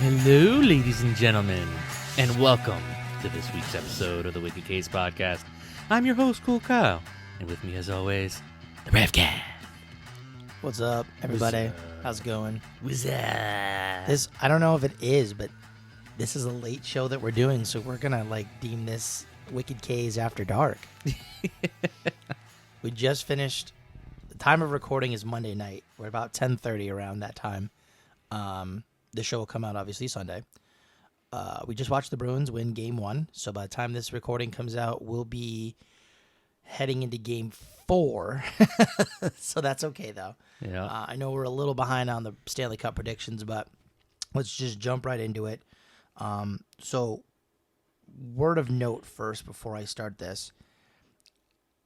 Hello, ladies and gentlemen, and welcome to this week's episode of the Wicked Case Podcast. I'm your host, Cool Kyle, and with me, as always, the Revcat. What's up, everybody? What's up? How's it going? What's up? I don't know if it is, but this is a late show that we're doing, so we're gonna deem this Wicked K's After Dark. We just finished. The time of recording is Monday night. We're about 10:30 around that time. The show will come out obviously Sunday. We just watched the Bruins win Game 1, so by the time this recording comes out, we'll be heading into Game 4. So that's okay though. Yeah. I know we're a little behind on the Stanley Cup predictions, but let's just jump right into it. So, word of note first before I start this.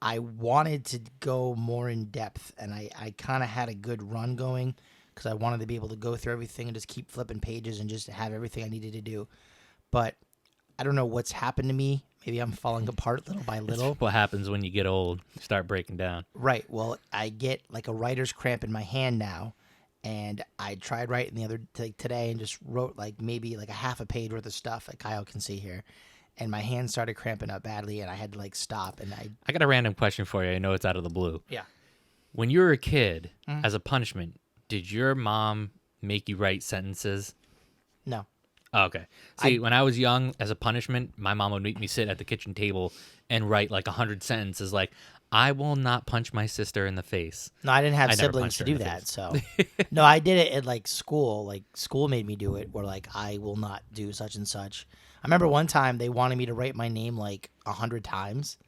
I wanted to go more in depth, and I kind of had a good run going because I wanted to be able to go through everything and just keep flipping pages and just have everything I needed to do. But I don't know what's happened to me. Maybe I'm falling apart little by little. That's what happens when you get old. You start breaking down. Right. Well, I get like a writer's cramp in my hand now, and I tried writing the other today and just wrote maybe a half a page worth of stuff that Kyle can see here, and my hand started cramping up badly, and I had to stop. And I got a random question for you. I know it's out of the blue. Yeah. When you were a kid, as a punishment, did your mom make you write sentences? No. Oh, okay. See, when I was young, as a punishment, my mom would make me sit at the kitchen table and write 100 sentences I will not punch my sister in the face. No, I didn't have never siblings punched to her in do the that. face. So, no, I did it at school. School made me do it, where I will not do such and such. I remember one time they wanted me to write my name 100 times,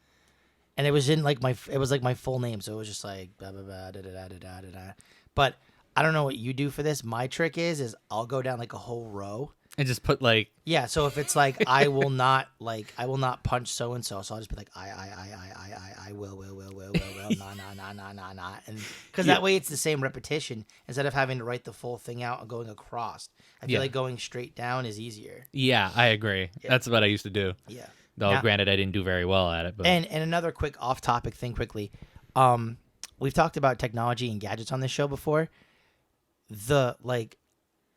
and it was in my full name, so it was just blah blah blah da da da da da da. But I don't know what you do for this. My trick is I'll go down a whole row. And just put Yeah, so if it's I will not punch so and so, so I'll just be I will nah, and because that way it's the same repetition instead of having to write the full thing out and going across. I feel like going straight down is easier. Yeah, I agree. Yeah. That's what I used to do. Yeah. Though granted, I didn't do very well at it. But and another quick off-topic thing quickly, we've talked about technology and gadgets on this show before. The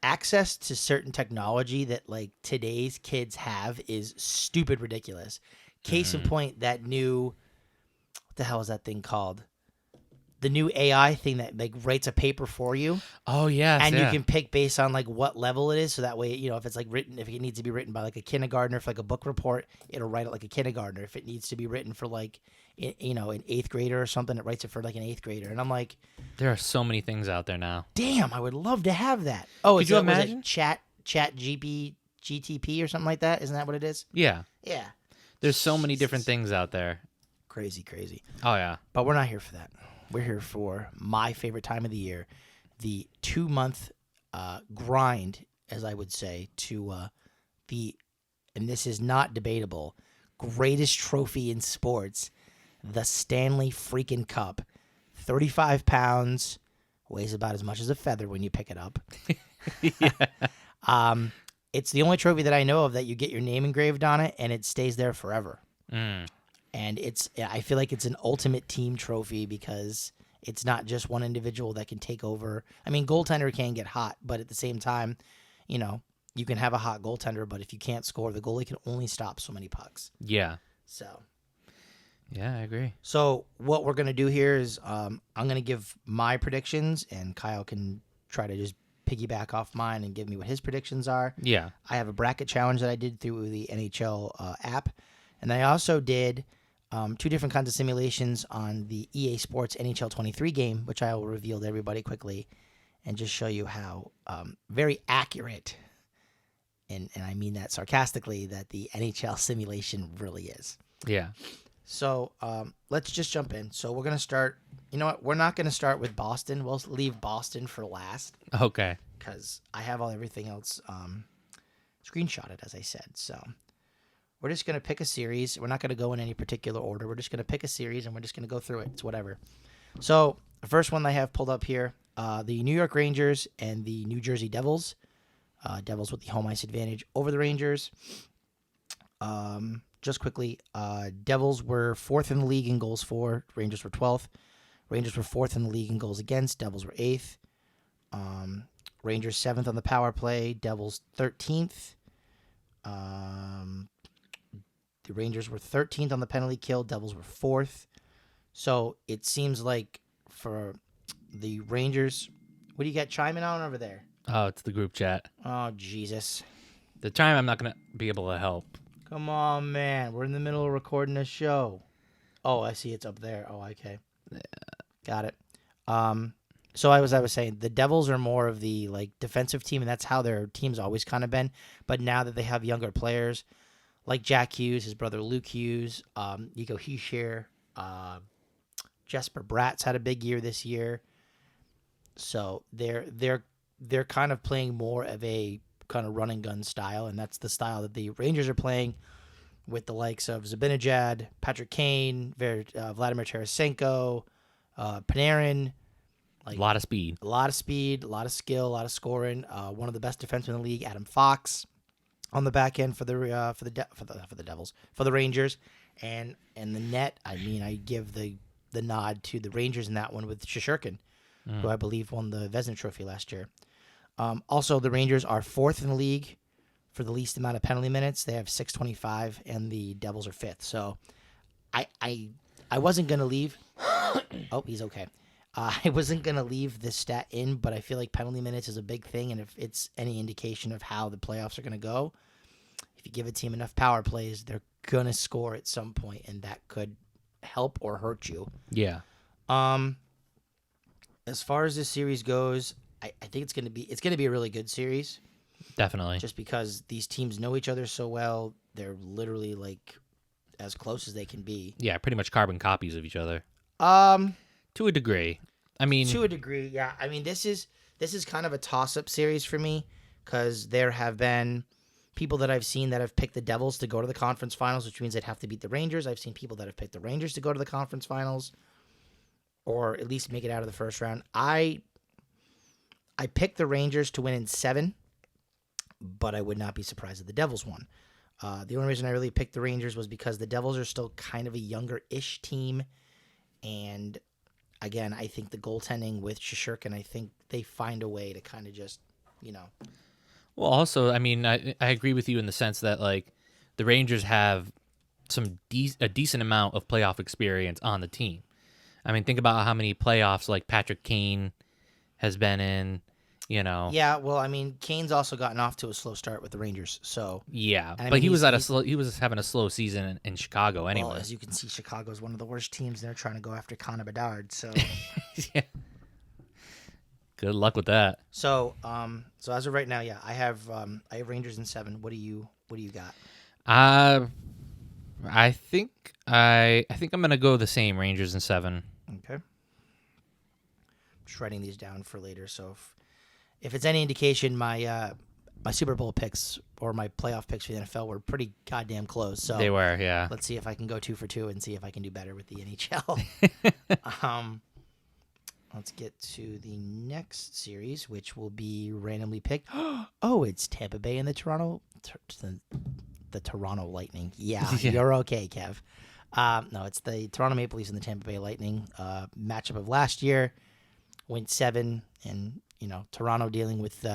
access to certain technology that today's kids have is stupid ridiculous. Case in point, that new, what the hell is that thing called? The new AI thing that writes a paper for you. Oh yeah, and you can pick based on what level it is, so that way if it's written, if it needs to be written by a kindergartner for a book report, it'll write it like a kindergartner. If it needs to be written for an 8th grader or something, it writes it for an 8th grader. And I'm like, there are so many things out there now. Damn, I would love to have that. Oh, could you imagine? Was it Chat GTP or something like that? Isn't that what it is? Yeah. Yeah. There's so many different things out there. Crazy. Oh yeah. But we're not here for that. We're here for my favorite time of the year, the 2-month grind, as I would say, to and this is not debatable, greatest trophy in sports, the Stanley freaking Cup. 35 pounds, weighs about as much as a feather when you pick it up. It's the only trophy that I know of that you get your name engraved on it, and it stays there forever. And I feel like it's an ultimate team trophy because it's not just one individual that can take over. I mean, goaltender can get hot, but at the same time, you can have a hot goaltender, but if you can't score, the goalie can only stop so many pucks. Yeah. So. Yeah, I agree. So what we're going to do here is I'm going to give my predictions, and Kyle can try to just piggyback off mine and give me what his predictions are. Yeah. I have a bracket challenge that I did through the NHL app, and I also did 2 different kinds of simulations on the EA Sports NHL 23 game, which I will reveal to everybody quickly and just show you how very accurate, and I mean that sarcastically, that the NHL simulation really is. Yeah. So let's just jump in. So we're going to start. You know what? We're not going to start with Boston. We'll leave Boston for last. Okay. Because I have everything else screenshotted, as I said. So we're just going to pick a series. We're not going to go in any particular order. We're just going to pick a series, and we're just going to go through it. It's whatever. So the first one I have pulled up here, the New York Rangers and the New Jersey Devils. Devils with the home ice advantage over the Rangers. Just quickly, Devils were 4th in the league in goals for. Rangers were 12th. Rangers were 4th in the league in goals against. Devils were 8th. Rangers 7th on the power play. Devils 13th. The Rangers were 13th on the penalty kill. Devils were 4th. So it seems like for the Rangers, what do you got chiming on over there? Oh, it's the group chat. Oh, Jesus. The time I'm not going to be able to help. Come on, man. We're in the middle of recording a show. Oh, I see it's up there. Oh, okay. Got it. So as I was saying, the Devils are more of the defensive team, and that's how their team's always kind of been. But now that they have younger players like Jack Hughes, his brother Luke Hughes, Nico Hischier, Jesper Bratt's had a big year this year. So they're kind of playing more of a kind of run and gun style, and that's the style that the Rangers are playing with the likes of Zibanejad, Patrick Kane, Vladimir Tarasenko, Panarin. A lot of speed, a lot of skill, a lot of scoring. One of the best defensemen in the league, Adam Fox, on the back end for the Devils, for the Rangers, and the net. I mean, I give the nod to the Rangers in that one with Shesterkin, who I believe won the Vezina Trophy last year. Also, the Rangers are 4th in the league for the least amount of penalty minutes. They have 625, and the Devils are 5th. So, I wasn't gonna leave. Oh, he's okay. I wasn't going to leave this stat in, but I feel like penalty minutes is a big thing, and if it's any indication of how the playoffs are going to go, if you give a team enough power plays, they're going to score at some point, and that could help or hurt you. Yeah. As far as this series goes, I think it's going to be a really good series. Definitely. Just because these teams know each other so well, they're literally as close as they can be. Yeah, pretty much carbon copies of each other. To a degree. I mean, to a degree, yeah. I mean, this is kind of a toss-up series for me because there have been people that I've seen that have picked the Devils to go to the conference finals, which means they'd have to beat the Rangers. I've seen people that have picked the Rangers to go to the conference finals or at least make it out of the first round. I picked the Rangers to win in 7, but I would not be surprised if the Devils won. The only reason I really picked the Rangers was because the Devils are still kind of a younger-ish team, and again, I think the goaltending with Shesterkin, I think they find a way to kind of just, Well, also, I mean, I agree with you in the sense that, the Rangers have a decent amount of playoff experience on the team. I mean, think about how many playoffs, Patrick Kane has been in, Yeah, well, I mean, Kane's also gotten off to a slow start with the Rangers, so. Yeah, but he was having a slow season in Chicago anyway. Well, as you can see, Chicago's one of the worst teams. They're trying to go after Connor Bedard, so. Yeah. Good luck with that. So as of right now, yeah, I have Rangers in 7. What do you got? I think I'm gonna go the same, Rangers in 7. Okay. I'm just writing these down for later, so if it's any indication, my Super Bowl picks or my playoff picks for the NFL were pretty goddamn close. So they were, yeah. Let's see if I can go 2 for 2 and see if I can do better with the NHL. Let's get to the next series, which will be randomly picked. Oh, it's Tampa Bay and the Toronto Lightning. Yeah, You're okay, Kev. No, it's the Toronto Maple Leafs and the Tampa Bay Lightning. Matchup of last year, went 7, and Toronto dealing with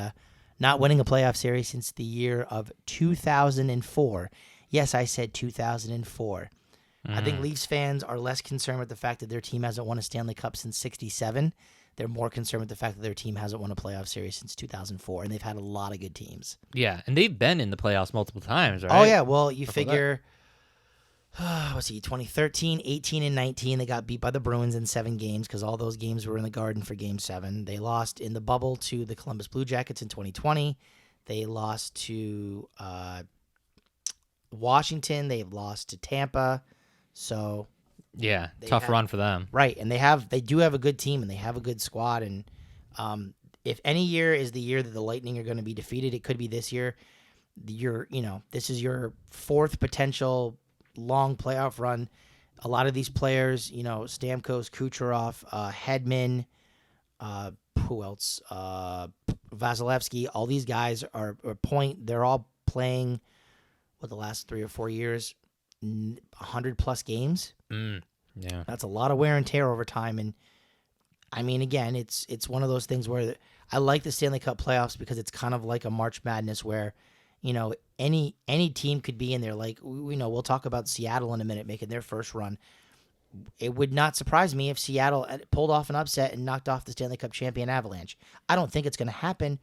not winning a playoff series since the year of 2004. Yes, I said 2004. I think Leafs fans are less concerned with the fact that their team hasn't won a Stanley Cup since 1967. They're more concerned with the fact that their team hasn't won a playoff series since 2004, and they've had a lot of good teams. Yeah, and they've been in the playoffs multiple times, right? Oh, yeah. Well, you figure, 2013, 18, and 19, they got beat by the Bruins in 7 games because all those games were in the Garden for Game 7. They lost in the bubble to the Columbus Blue Jackets in 2020. They lost to Washington. They've lost to Tampa. So yeah, tough run for them. Right, and they do have a good team and they have a good squad. And if any year is the year that the Lightning are going to be defeated, it could be this year. This is your 4th potential long playoff run. A lot of these players, Stamkos, Kucherov, Hedman, who else? Vasilevsky. All these guys are they're all playing. The last 3 or 4 years. 100+ games. Yeah, that's a lot of wear and tear over time. And I mean, again, it's one of those things where I like the Stanley Cup playoffs because it's kind of like a March Madness where, any team could be in there. Like we'll talk about Seattle in a minute making their first run. It would not surprise me if Seattle pulled off an upset and knocked off the Stanley Cup champion Avalanche. I don't think it's going to happen,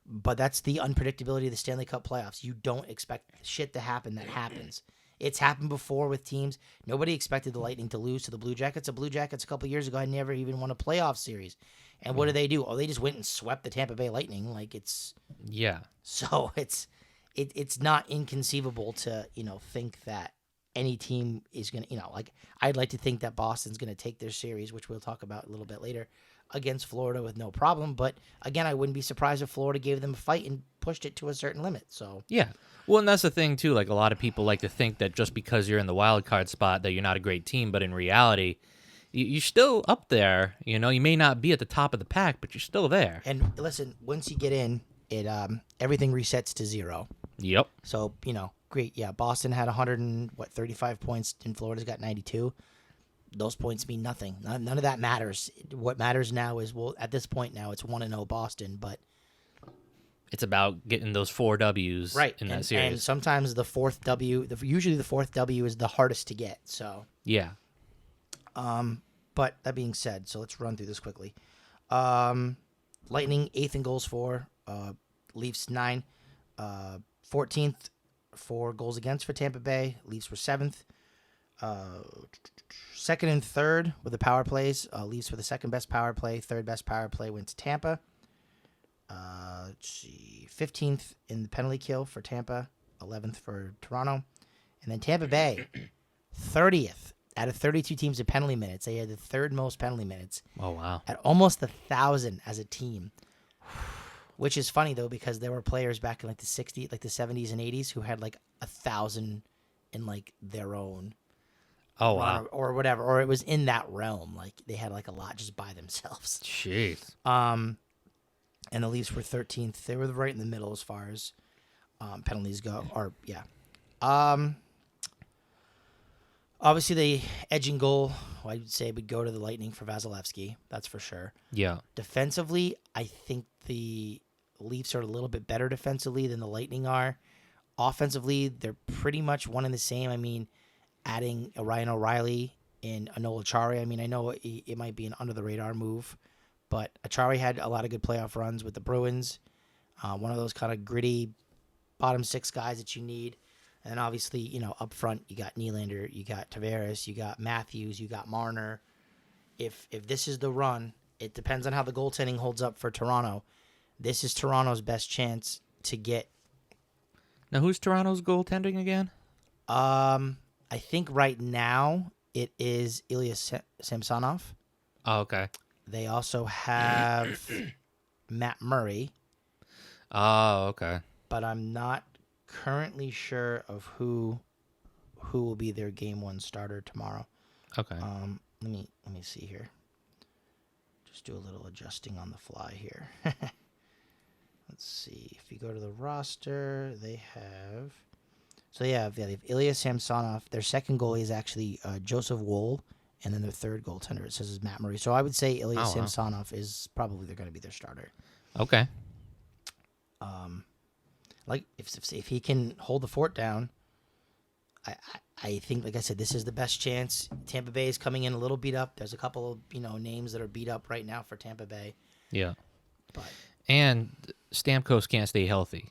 but that's the unpredictability of the Stanley Cup playoffs. You don't expect shit to happen that happens. It's happened before with teams. Nobody expected the Lightning to lose to the Blue Jackets. The Blue Jackets a couple years ago had never even won a playoff series. And what do? Oh, they just went and swept the Tampa Bay Lightning. Like Yeah. So it's not inconceivable to, think that any team is going to, like I'd like to think that Boston's going to take their series, which we'll talk about a little bit later, against Florida with no problem. But again, I wouldn't be surprised if Florida gave them a fight and pushed it to a certain limit. So Yeah. Well, and that's the thing, too. Like, a lot of people like to think that just because you're in the wild card spot that you're not a great team. But in reality, you're still up there. You may not be at the top of the pack, but you're still there. And listen, once you get in, it everything resets to 0. Yep. So, great. Yeah, Boston had 35 points, and Florida's got 92. Those points mean nothing. None of that matters. What matters now is, at this point now, it's 1-0 Boston, but it's about getting those 4 W's right in that series. And sometimes the fourth W, usually the fourth W is the hardest to get. So yeah. But that being said, so let's run through this quickly. Lightning 8th in goals for, Leafs 9, 14th for goals against for Tampa Bay. Leafs were 7th. Second and third with the power plays. Leafs were the second best power play. Third best power play went to Tampa. 15th in the penalty kill for Tampa. 11th for Toronto. And then Tampa Bay, 30th out of 32 teams in penalty minutes. They had the third most penalty minutes. Oh, wow. At almost 1,000 as a team. Which is funny, though, because there were players back in the 60s, the 70s and 80s who had 1,000 in their own. Oh, wow. Or whatever. Or it was in that realm. They had a lot just by themselves. Jeez. And the Leafs were 13th. They were right in the middle as far as penalties go. Or, yeah. Obviously, the edging goal, I would say, would go to the Lightning for Vasilevsky. That's for sure. Yeah. Defensively, I think the Leafs are a little bit better defensively than the Lightning are. Offensively, they're pretty much one and the same. I mean, adding a Ryan O'Reilly and a Noel Acciari, I know it might be an under-the-radar move, but Acciari had a lot of good playoff runs with the Bruins. One of those kind of gritty bottom 6 guys that you need. And obviously, up front, you got Nylander, you got Tavares, you got Matthews, you got Marner. If this is the run, it depends on how the goaltending holds up for Toronto. This is Toronto's best chance to get. Now, who's Toronto's goaltending again? I think right now it is Ilya Samsonov. Oh, okay. They also have Matt Murray. Oh, okay. But I'm not currently sure of who will be their game 1 starter tomorrow. Okay. Let me see here. Just do a little adjusting on the fly here. Let's see. If you go to the roster, they have. So they have Ilya Samsonov. Their second goalie is actually Joseph Woll, and then their third goaltender it says is Matt Murray. So I would say Ilya Samsonov is probably they're going to be their starter. Okay. If he can hold the fort down, I think, like I said, this is the best chance. Tampa Bay is coming in a little beat up. There's a couple of names that are beat up right now for Tampa Bay. Yeah. But and Stamkos can't stay healthy.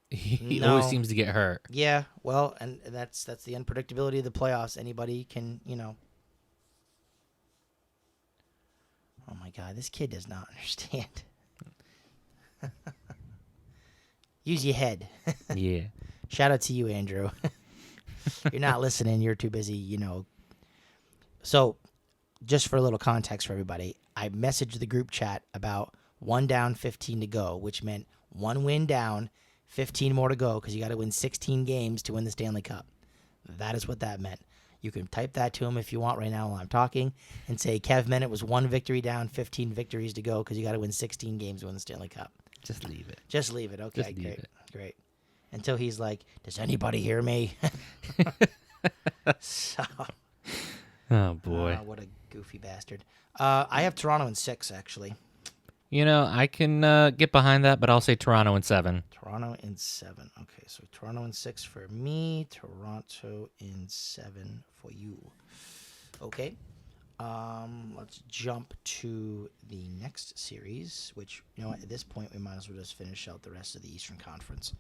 He always seems to get hurt. Yeah, well, and that's the unpredictability of the playoffs. Anybody can, Oh my God, this kid does not understand. Use your head. Yeah. Shout out to you, Andrew. You're not listening. You're too busy, So, just for a little context for everybody, I messaged the group chat about 1 down, 15 to go, which meant 1 win down, 15 more to go, because you got to win 16 games to win the Stanley Cup. That is what that meant. You can type that to him if you want right now while I'm talking and say, Kev meant it was 1 victory down, 15 victories to go, because you got to win 16 games to win the Stanley Cup. Just leave it. Just leave it. Okay, Just leave great. it. Great. Until he's like, does anybody hear me? So, oh, boy. what a goofy bastard. I have Toronto in 6, actually. I can get behind that, but I'll say Toronto in 7. Toronto in 7. Okay, so Toronto in 6 for me. Toronto in 7 for you. Okay. Let's jump to the next series, which, at this point, we might as well just finish out the rest of the Eastern Conference.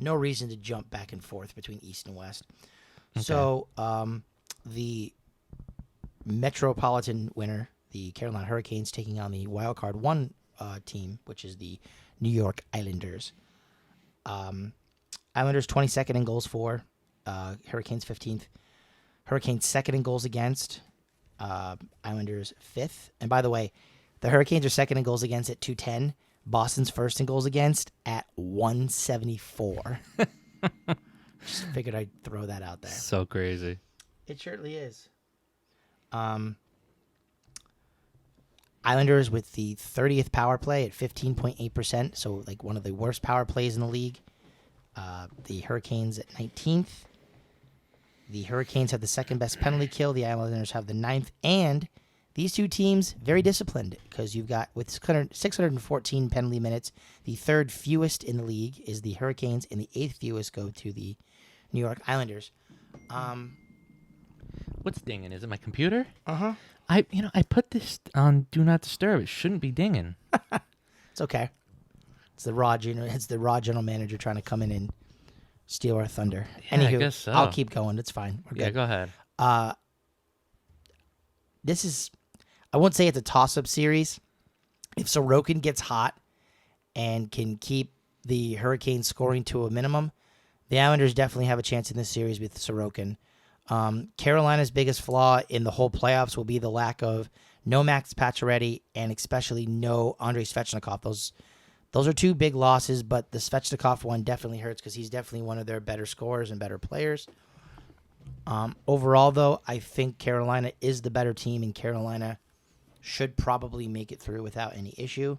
No reason to jump back and forth between East and West. Okay. So, the Metropolitan winner, the Carolina Hurricanes, taking on the Wild Card 1 team, which is the New York Islanders. Islanders 22nd in goals for, Hurricanes 15th. Hurricanes 2nd in goals against, Islanders 5th. And by the way, the Hurricanes are 2nd in goals against at 210. Boston's 1st in goals against at 174. Just figured I'd throw that out there. So crazy. It certainly is. Islanders with the 30th power play at 15.8%, so like one of the worst power plays in the league. The Hurricanes at 19th. The Hurricanes have the second best penalty kill. The Islanders have the 9th. And these two teams, very disciplined, because you've got, with 614 penalty minutes, the third fewest in the league is the Hurricanes, and the 8th fewest go to the New York Islanders. What's dinging? Is it my computer? Uh-huh. I put this on Do Not Disturb. It shouldn't be dinging. It's okay. It's the raw general manager trying to come in and steal our thunder. Yeah, Anywho, I guess so. I'll keep going. It's fine. We're good. Yeah, go ahead. This is, I won't say it's a toss-up series. If Sorokin gets hot and can keep the Hurricanes scoring to a minimum, the Islanders definitely have a chance in this series with Sorokin. Carolina's biggest flaw in the whole playoffs will be the lack of no Max Pacioretty and especially no Andrei Svechnikov. Those are two big losses, but the Svechnikov one definitely hurts because he's definitely one of their better scorers and better players. Overall, though, I think Carolina is the better team, and Carolina should probably make it through without any issue.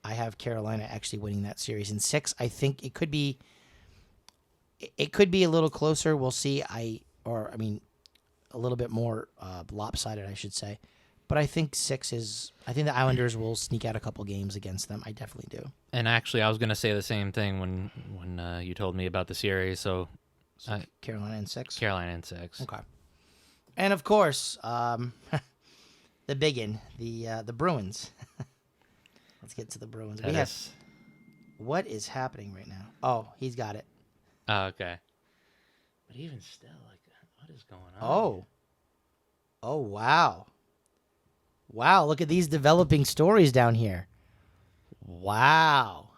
I have Carolina actually winning that series in 6. I think it could be a little closer. We'll see. A little bit more lopsided, I should say. But I think 6 is. I think the Islanders will sneak out a couple games against them. I definitely do. And actually, I was going to say the same thing when you told me about the series. So Carolina in 6. Carolina in 6. Okay. And of course, the biggin, the Bruins. Let's get to the Bruins. What is happening right now? Oh, he's got it. Oh, okay. But even still, like, what is going on? Oh, wow. Wow, look at these developing stories down here. Wow.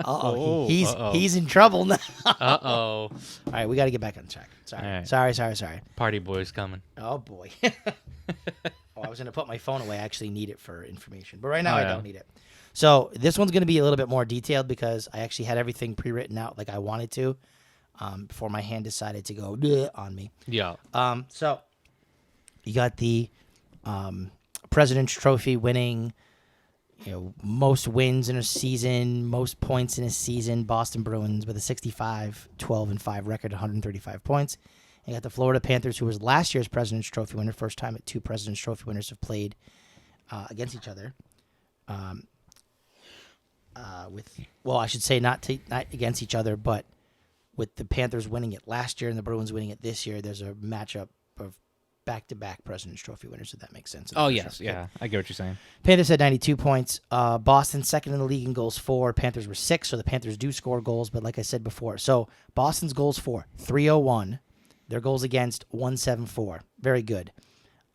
Uh-oh. He's in trouble now. Uh-oh. All right, we got to get back on track. Sorry. Right. Sorry. Party boy's coming. Oh, boy. I was going to put my phone away. I actually need it for information. But right now, I don't need it. So this one's going to be a little bit more detailed because I actually had everything pre-written out like I wanted to before my hand decided to go on me. Yeah. So you got the President's Trophy winning, most wins in a season, most points in a season, Boston Bruins with a 65-12-5 record, 135 points. You got the Florida Panthers, who was last year's President's Trophy winner, first time that two President's Trophy winners have played against each other. I should say not against each other, but with the Panthers winning it last year and the Bruins winning it this year, there's a matchup of back-to-back President's Trophy winners, if that makes sense. Oh, yes. Yeah, I get what you're saying. Panthers had 92 points. Boston, second in the league in goals for. Panthers were 6, so the Panthers do score goals, but like I said before. So Boston's goals for, 301. Their goals against, 174. Very good.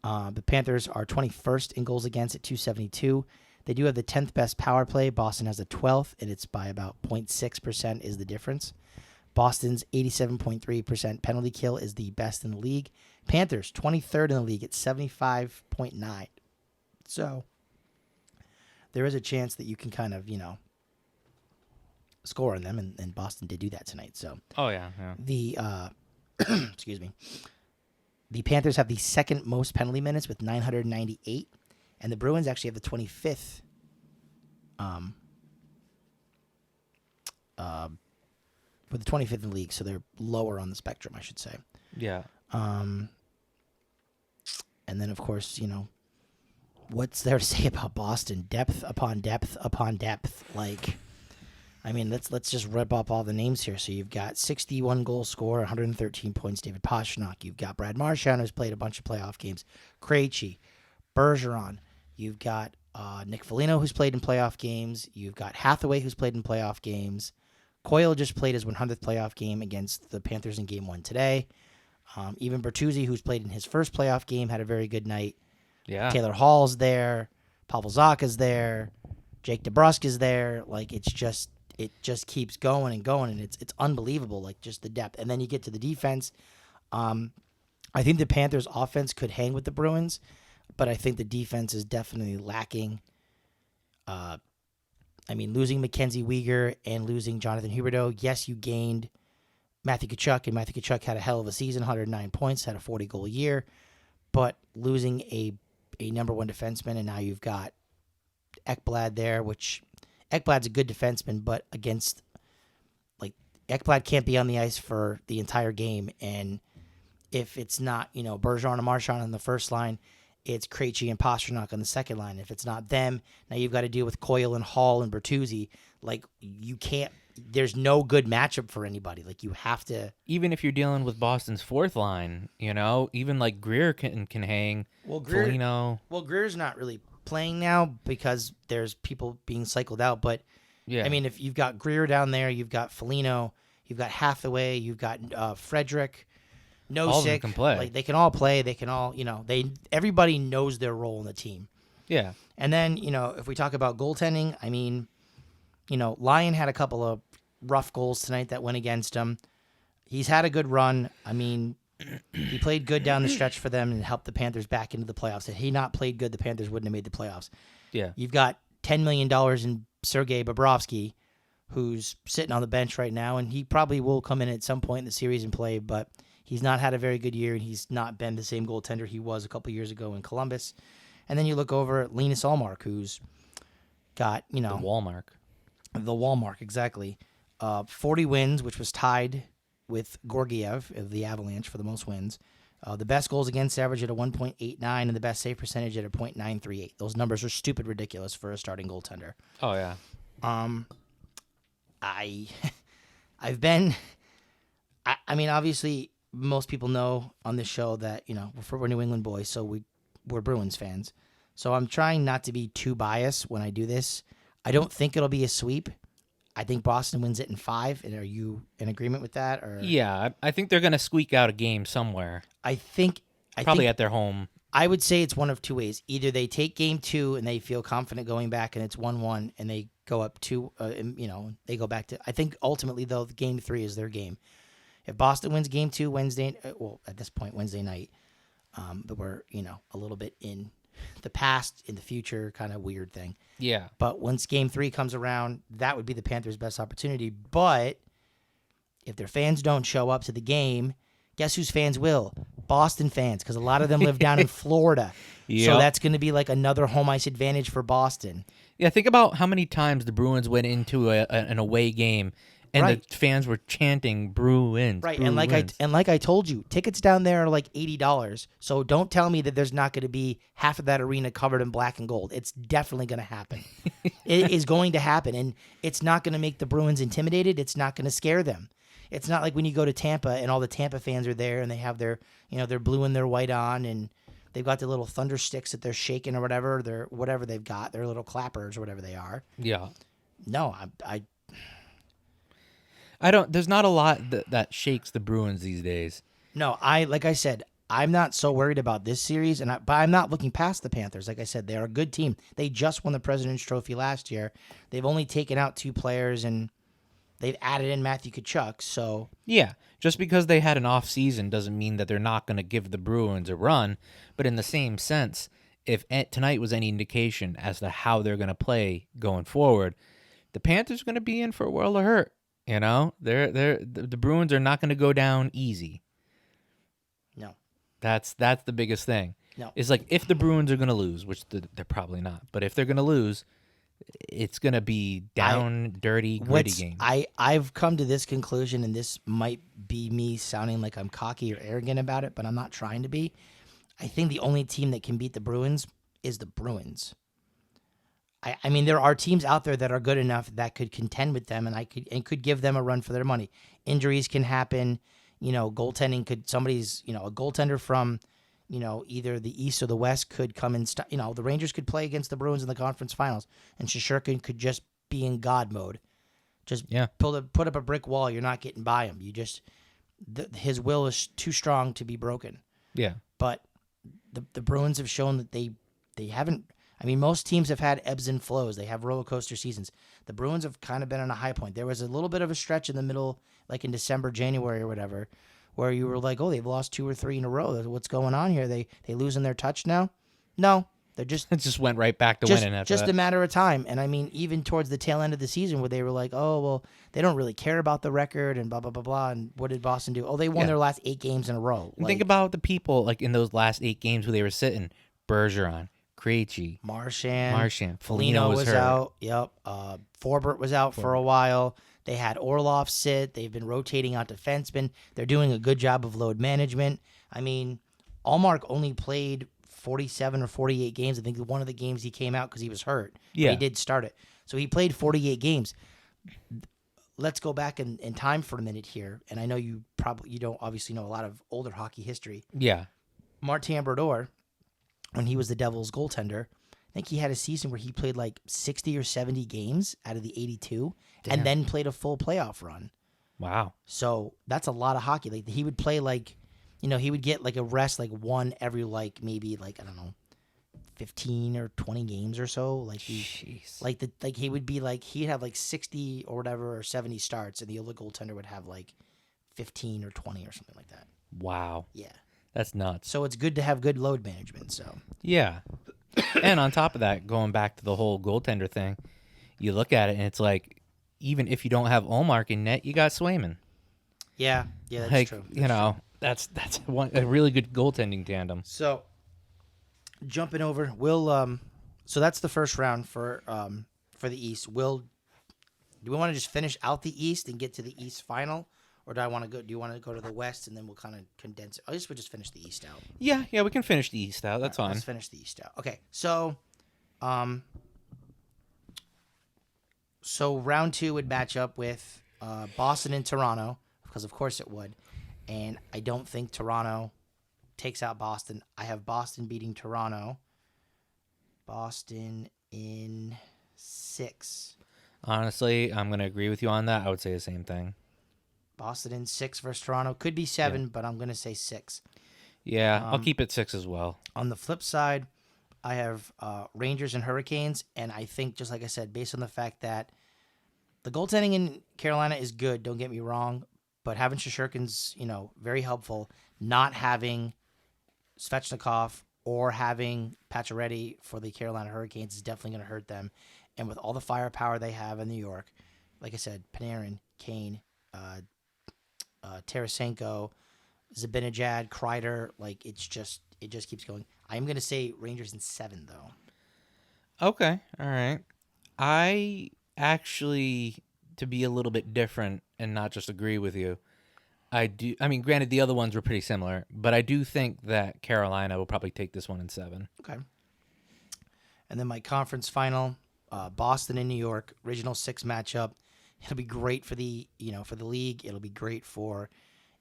The Panthers are 21st in goals against at 272. They do have the 10th best power play. Boston has the 12th, and it's by about 0.6% is the difference. Boston's 87.3% penalty kill is the best in the league. Panthers, 23rd in the league at 75.9. So there is a chance that you can kind of, score on them, and Boston did do that tonight. So the excuse me. The Panthers have the second most penalty minutes with 998, and the Bruins actually have the 25th with the 25th in the league, so they're lower on the spectrum, I should say. Yeah. And then, of course, what's there to say about Boston? Depth upon depth upon depth. Like, I mean, let's just rip up all the names here. So you've got 61 goal scorer, 113 points, David Pastrnak. You've got Brad Marchand, who's played a bunch of playoff games. Krejci, Bergeron. You've got Nick Foligno, who's played in playoff games. You've got Hathaway, who's played in playoff games. Coyle just played his 100th playoff game against the Panthers in Game 1 today. Even Bertuzzi, who's played in his first playoff game, had a very good night. Yeah. Taylor Hall's there. Pavel Zacha's there. Jake DeBrusk is there. Like, it just keeps going and going, and it's unbelievable, like, just the depth. And then you get to the defense. I think the Panthers' offense could hang with the Bruins, but I think the defense is definitely lacking. I mean, losing Mackenzie Weegar and losing Jonathan Huberdeau, yes, you gained Matthew Tkachuk, and Matthew Tkachuk had a hell of a season, 109 points, had a 40-goal year, but losing a number one defenseman, and now you've got Ekblad there, which Ekblad's a good defenseman, but against, like, Ekblad can't be on the ice for the entire game, and if it's not, Bergeron and Marchand on the first line, it's Krejci and Pastrnak on the second line. If it's not them, now you've got to deal with Coyle and Hall and Bertuzzi. Like, you can't, there's no good matchup for anybody. Like, you have to. Even if you're dealing with Boston's fourth line, even like Greer can hang. Well, Greer's not really playing now because there's people being cycled out. But, Yeah. I mean, if you've got Greer down there, you've got Foligno, you've got Hathaway, you've got Frederick. All of them can play. Like, they can all play. They can all, everybody knows their role in the team. Yeah. And then, if we talk about goaltending, I mean, Lyon had a couple of rough goals tonight that went against him. He's had a good run. I mean, he played good down the stretch for them and helped the Panthers back into the playoffs. Had he not played good, the Panthers wouldn't have made the playoffs. Yeah. You've got $10 million in Sergei Bobrovsky, who's sitting on the bench right now, and he probably will come in at some point in the series and play, but he's not had a very good year, and he's not been the same goaltender he was a couple years ago in Columbus. And then you look over at Linus Ullmark, who's got, The Walmart. The Walmart, exactly. 40 wins, which was tied with Georgiev of the Avalanche for the most wins. The best goals against average at a 1.89 and the best save percentage at a .938. Those numbers are stupid ridiculous for a starting goaltender. Oh, yeah. I mean, obviously, most people know on this show that, we're New England boys, so we're Bruins fans. So I'm trying not to be too biased when I do this. I don't think it'll be a sweep. I think Boston wins it in 5. And are you in agreement with that? Or Yeah, I think they're going to squeak out a game somewhere. I think At their home. I would say it's one of two ways. Either they take game 2 and they feel confident going back and it's 1-1 and they go up 2, they go back to. I think ultimately, though, game 3 is their game. If Boston wins game 2 Wednesday, at this point, Wednesday night, but we're, a little bit in the past, in the future, kind of weird thing. Yeah. But once game 3 comes around, that would be the Panthers' best opportunity. But if their fans don't show up to the game, guess whose fans will? Boston fans, because a lot of them live down in Florida. Yep. So that's going to be like another home ice advantage for Boston. Yeah, think about how many times the Bruins went into an away game and Right. the fans were chanting Bruins. Right, Bruins. and like I told you, tickets down there are like $80. So don't tell me that there's not going to be half of that arena covered in black and gold. It's definitely going to happen. It is going to happen, and it's not going to make the Bruins intimidated. It's not going to scare them. It's not like when you go to Tampa and all the Tampa fans are there and they have their, their blue and their white on, and they've got their little thunder sticks that they're shaking or whatever, whatever they've got, their little clappers or whatever they are. Yeah. No, I don't. There's not a lot that shakes the Bruins these days. No, like I said, I'm not so worried about this series, but I'm not looking past the Panthers. Like I said, they're a good team. They just won the President's Trophy last year. They've only taken out 2 players, and they've added in Matthew Tkachuk. So Yeah, just because they had an off season doesn't mean that they're not going to give the Bruins a run. But in the same sense, if tonight was any indication as to how they're going to play going forward, the Panthers are going to be in for a world of hurt. The Bruins are not going to go down easy. no, That's the biggest thing. No. It's like if the Bruins are going to lose, which they're probably not, but if they're going to lose, it's going to be down, dirty, gritty game. I've come to this conclusion, and this might be me sounding like I'm cocky or arrogant about it, but I'm not trying to be. I think the only team that can beat the Bruins is the Bruins. I mean, there are teams out there that are good enough that could contend with them, and could give them a run for their money. Injuries can happen, goaltending could somebody's a goaltender from, either the East or the West could come and the Rangers could play against the Bruins in the conference finals, and Shesterkin could just be in God mode, just put up a brick wall. You're not getting by him. You just his will is too strong to be broken. Yeah. But the Bruins have shown that they haven't. I mean, most teams have had ebbs and flows. They have roller coaster seasons. The Bruins have kind of been on a high point. There was a little bit of a stretch in the middle, like in December, January, or whatever, where you were like, "Oh, they've lost 2 or 3 in a row. What's going on here? They losing their touch now?" No, they're just It just went right back to winning after just that. a matter of time. And I mean, even towards the tail end of the season, where they were like, "Oh, well, they don't really care about the record," and blah blah blah blah. And what did Boston do? Oh, they won their last 8 games in a row. And think about the people like in those last 8 games who they were sitting: Bergeron, Krejci, Marchand. Foligno was hurt. out. Yep. Forbert was out for a while. They had Orlov sit. They've been rotating out defensemen. They're doing a good job of load management. I mean, Allmark only played 47 or 48 games. I think one of the games he came out because he was hurt. Yeah. But he did start it. So he played 48 games. Let's go back in time for a minute here. And I know you don't obviously know a lot of older hockey history. Yeah. Martin Brodeur, when he was the Devils goaltender, I think he had a season where he played like 60 or 70 games out of the 82 and then played a full playoff run. Wow. So that's a lot of hockey. Like he would play he would get like a rest like one every maybe I don't know 15 or 20 games or so. Like he he would be he'd have 60 or whatever or 70 starts, and the other goaltender would have 15 or 20 or something like that. Wow. Yeah. That's nuts. So it's good to have good load management. So yeah. And on top of that, going back to the whole goaltender thing, you look at it and it's like, even if you don't have Olmark in net, you got Swayman. Yeah, that's true. That's a really good goaltending tandem. So jumping over, so that's the first round for the East. Do we want to just finish out the East and get to the East final? Or do you want to go to the West and then we'll kind of condense it? I guess we'll just finish the East out. Yeah, we can finish the East out. That's fine. Let's finish the East out. Okay, so round 2 would match up with Boston and Toronto, because of course it would. And I don't think Toronto takes out Boston. I have Boston beating Toronto. Boston in 6. Honestly, I'm going to agree with you on that. I would say the same thing. Boston in 6 versus Toronto. Could be 7, but I'm going to say 6. Yeah, I'll keep it 6 as well. On the flip side, I have Rangers and Hurricanes, and I think, just like I said, based on the fact that the goaltending in Carolina is good, don't get me wrong, but having Shesterkin's, very helpful. Not having Svechnikov or having Pacioretty for the Carolina Hurricanes is definitely going to hurt them. And with all the firepower they have in New York, like I said, Panarin, Kane, Tarasenko, Zibanejad, Kreider, it just keeps going. I'm going to say Rangers in 7, though. Okay, all right. I actually, to be a little bit different and not just agree with you, granted the other ones were pretty similar, but I do think that Carolina will probably take this one in 7. Okay. And then my conference final, Boston and New York, original 6 matchup. It'll be great for the league. It'll be great for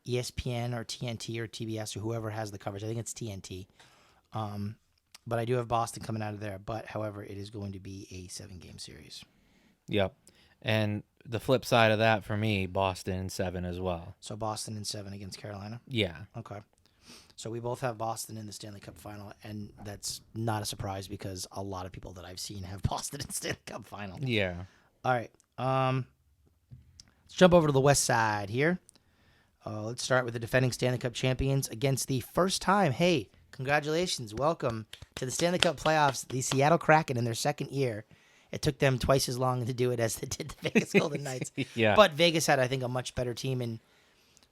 ESPN or TNT or TBS or whoever has the coverage. I think it's TNT. But I do have Boston coming out of there. But, however, it is going to be a 7-game series. Yep. And the flip side of that for me, Boston in 7 as well. So Boston in 7 against Carolina? Yeah. Okay. So we both have Boston in the Stanley Cup final, and that's not a surprise because a lot of people that I've seen have Boston in the Stanley Cup final. Yeah. All right. Let's jump over to the West side here. Let's start with the defending Stanley Cup champions against the first time. Hey, congratulations. Welcome to the Stanley Cup playoffs, the Seattle Kraken in their second year. It took them twice as long to do it as it did the Vegas Golden Knights. Yeah. But Vegas had, I think, a much better team, and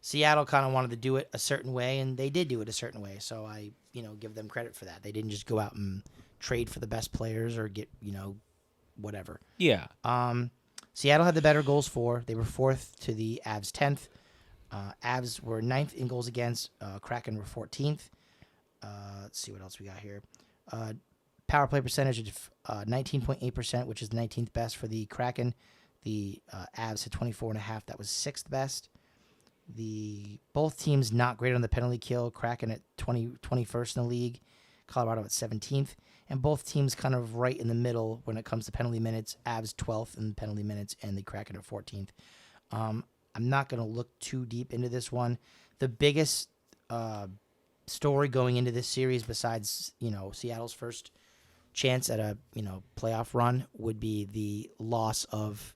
Seattle kind of wanted to do it a certain way, and they did do it a certain way. So I, give them credit for that. They didn't just go out and trade for the best players or get, whatever. Yeah. Seattle had the better goals for. They were 4th to the Avs 10th. Avs were 9th in goals against. Kraken were 14th. Let's see what else we got here. power play percentage of 19.8%, which is the 19th best for the Kraken. The Avs had 24.5. That was 6th best. Both teams not great on the penalty kill. Kraken at 21st in the league. Colorado at 17th. And both teams kind of right in the middle when it comes to penalty minutes. Avs 12th in penalty minutes and the Kraken at 14th. I'm not going to look too deep into this one. The biggest story going into this series, besides Seattle's first chance at a playoff run, would be the loss of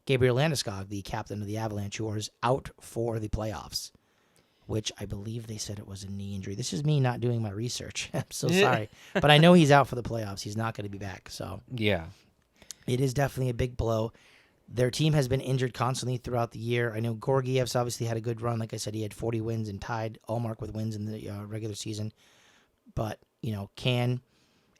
Gabriel Landeskog, the captain of the Avalanche, who is out for the playoffs, which I believe they said it was a knee injury. This is me not doing my research. I'm so sorry. But I know he's out for the playoffs. He's not going to be back. So Yeah. it is definitely a big blow. Their team has been injured constantly throughout the year. I know Gorgiev's obviously had a good run. Like I said, he had 40 wins and tied Allmark with wins in the regular season. But,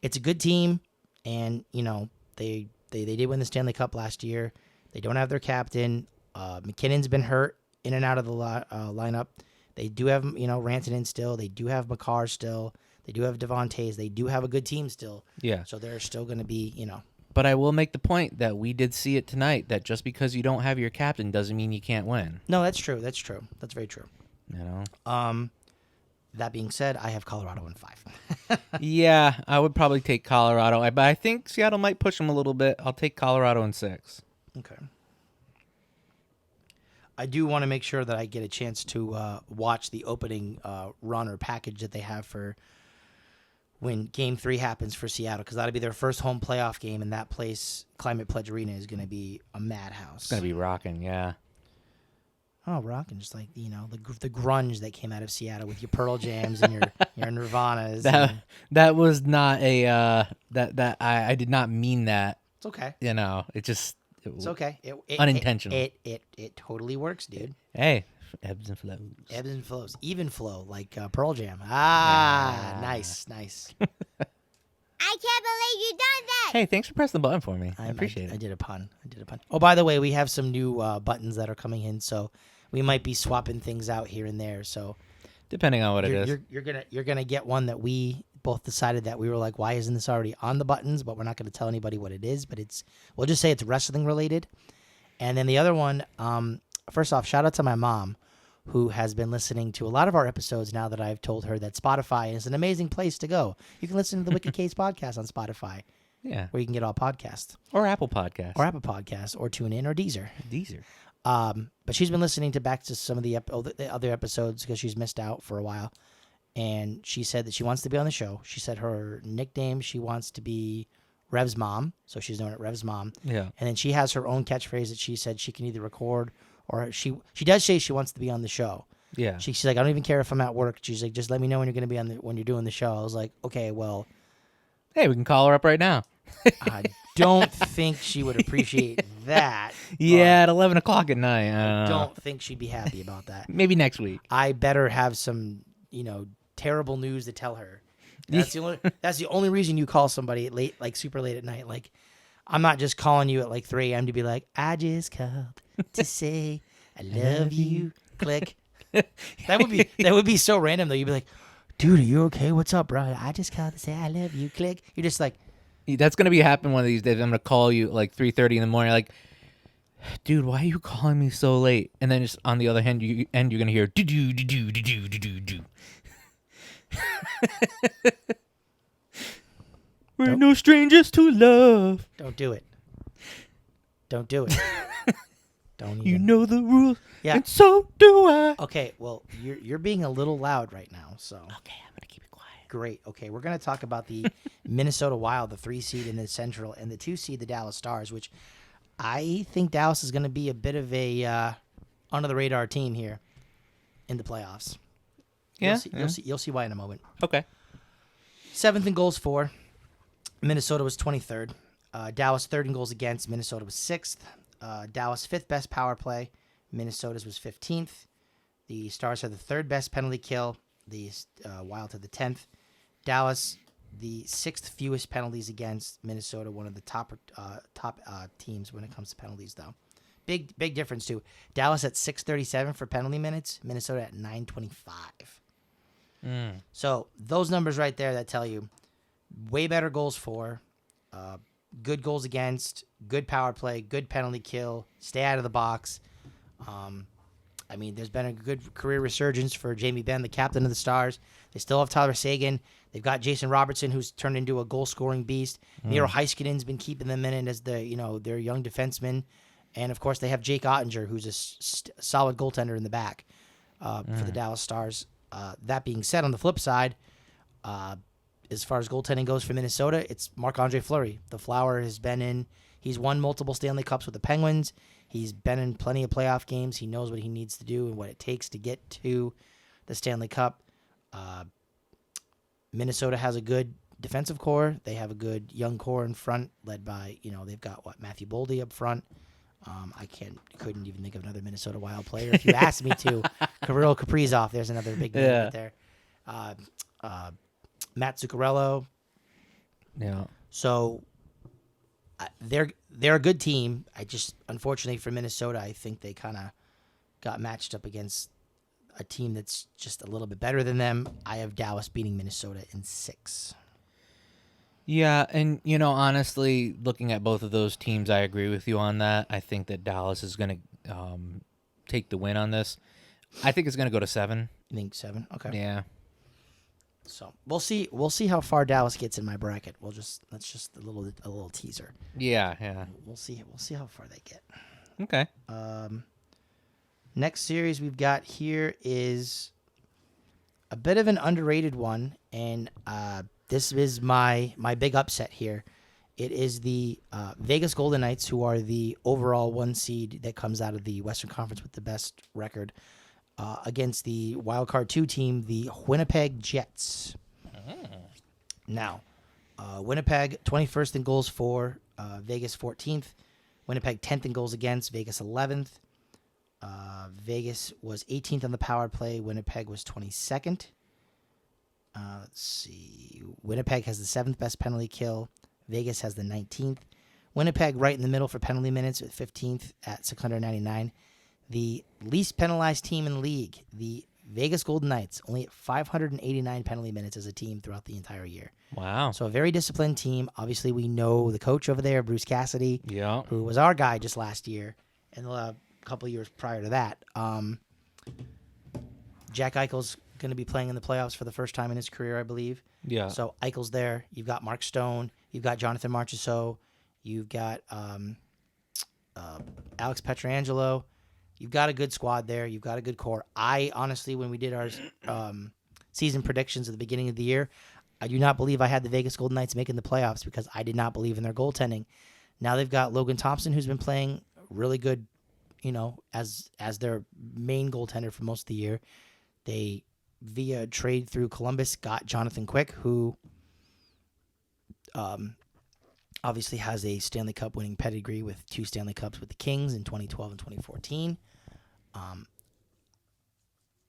it's a good team, and, they did win the Stanley Cup last year. They don't have their captain. McKinnon's been hurt in and out of the lineup. They do have, Rantanen still. They do have Makar still. They do have Devontae. They do have a good team still. Yeah. So they're still going to be, But I will make the point that we did see it tonight, that just because you don't have your captain doesn't mean you can't win. No, that's true. That's true. That's very true. That being said, I have Colorado in 5. Yeah, I would probably take Colorado. But I think Seattle might push them a little bit. I'll take Colorado in 6. Okay. I do want to make sure that I get a chance to watch the opening run or package that they have for when Game 3 happens for Seattle, because that'll be their first home playoff game, and that place, Climate Pledge Arena, is going to be a madhouse. It's going to be rocking, yeah. Oh, rocking, just like, the grunge that came out of Seattle with your Pearl Jams and your Nirvanas. That was not a, I did not mean that. It's okay. It's okay. Unintentional. It totally works, dude. Hey, ebbs and flows. Ebbs and flows. Even flow, like Pearl Jam. Nice. I can't believe you done that. Hey, thanks for pressing the button for me. I appreciate it. I did a pun. Oh, by the way, we have some new buttons that are coming in, so we might be swapping things out here and there. So depending on what it is, you're gonna get one that we both decided that we were like, why isn't this already on the buttons? But we're not going to tell anybody what it is. But we'll just say it's wrestling related. And then the other one, first off, shout out to my mom, who has been listening to a lot of our episodes now that I've told her that Spotify is an amazing place to go. You can listen to the Wicked Case podcast on Spotify. Yeah. Where you can get all podcasts. Or Apple Podcasts. Or TuneIn, or Deezer. But she's been listening back to some of the other episodes because she's missed out for a while. And she said that she wants to be on the show. She said her nickname, she wants to be Rev's Mom. So she's known as Rev's Mom. Yeah. And then she has her own catchphrase that she said she can either record or she does say she wants to be on the show. Yeah. She's like, I don't even care if I'm at work. She's like, just let me know when you're going to be when you're doing the show. I was like, okay, well. Hey, we can call her up right now. I don't think she would appreciate that. Yeah, at 11 o'clock at night. I don't think she'd be happy about that. Maybe next week. I better have some, terrible news to tell her. That's the only reason you call somebody late, like super late at night. Like, I'm not just calling you at like 3 a.m. to be like, I just called to say I love you. Click. That would be so random though. You'd be like, dude, are you okay? What's up, bro? I just called to say I love you. Click. You're just like, that's gonna be happen one of these days. I'm gonna call you at like 3:30 in the morning, like, dude, why are you calling me so late? And then just on the other hand, you're gonna hear do do do do do do do do. We're no strangers to love. Don't do it. Don't do it. Don't even. You know the rules. Yeah. And so do I. Okay, well, you're being a little loud right now, so. Okay, I'm gonna keep it quiet. Great. Okay, we're gonna talk about the Minnesota Wild, the 3 seed in the Central, and the 2 seed, the Dallas Stars, which I think Dallas is gonna be a bit of a under the radar team here in the playoffs. Yeah, you'll see why in a moment. Okay. 7th in goals for. Minnesota was 23rd. Dallas 3rd in goals against. Minnesota was 6th. Dallas 5th best power play. Minnesota's was 15th. The Stars had the 3rd best penalty kill. The Wild had the 10th. Dallas, the 6th fewest penalties against. Minnesota, one of the top teams when it comes to penalties, though. Big difference, too. Dallas at 637 for penalty minutes. Minnesota at 925. So those numbers right there that tell you way better goals for, good goals against, good power play, good penalty kill, stay out of the box. I mean, there's been a good career resurgence for Jamie Benn, the captain of the Stars. They still have Tyler Seguin. They've got Jason Robertson, who's turned into a goal-scoring beast. Miro Heiskanen's been keeping them in it as their young defenseman. And, of course, they have Jake Ottinger, who's a solid goaltender in the back for the Dallas Stars. That being said, on the flip side, as far as goaltending goes for Minnesota, it's Marc-Andre Fleury. The Flower has been in. He's won multiple Stanley Cups with the Penguins. He's been in plenty of playoff games. He knows what he needs to do and what it takes to get to the Stanley Cup. Minnesota has a good defensive core. They have a good young core in front, led by, they've got Matthew Boldy up front. Couldn't even think of another Minnesota Wild player. If you asked me to, Kirill Kaprizov, there's another big name right there. Matt Zuccarello. Yeah. So they're a good team. Unfortunately for Minnesota, I think they kind of got matched up against a team that's just a little bit better than them. I have Dallas beating Minnesota in 6. Yeah, and honestly, looking at both of those teams, I agree with you on that. I think that Dallas is going to take the win on this. I think it's going to go to 7. You think 7? Okay. Yeah. So we'll see. We'll see how far Dallas gets in my bracket. That's just a little teaser. Yeah. We'll see. We'll see how far they get. Okay. Next series we've got here is a bit of an underrated one, and this is my big upset here. It is the Vegas Golden Knights, who are the overall 1 seed that comes out of the Western Conference with the best record, against the Wild Card 2 team, the Winnipeg Jets. Now, Winnipeg 21st in goals for, Vegas 14th. Winnipeg 10th in goals against, Vegas 11th. Vegas was 18th on the power play. Winnipeg was 22nd. Let's see. Winnipeg has the 7th best penalty kill. Vegas has the 19th. Winnipeg right in the middle for penalty minutes at 15th at 699. The least penalized team in the league, the Vegas Golden Knights, only at 589 penalty minutes as a team throughout the entire year. Wow. So a very disciplined team. Obviously, we know the coach over there, Bruce Cassidy, who was our guy just last year and a couple of years prior to that. Jack Eichel's going to be playing in the playoffs for the first time in his career, I believe. Yeah. So Eichel's there. You've got Mark Stone. You've got Jonathan Marchessault. You've got Alex Pietrangelo. You've got a good squad there. You've got a good core. I honestly, when we did our season predictions at the beginning of the year, I do not believe I had the Vegas Golden Knights making the playoffs because I did not believe in their goaltending. Now they've got Logan Thompson, who's been playing really good, as their main goaltender for most of the year. They, via trade through Columbus, got Jonathan Quick, who obviously has a Stanley Cup winning pedigree with 2 Stanley Cups with the Kings in 2012 and 2014.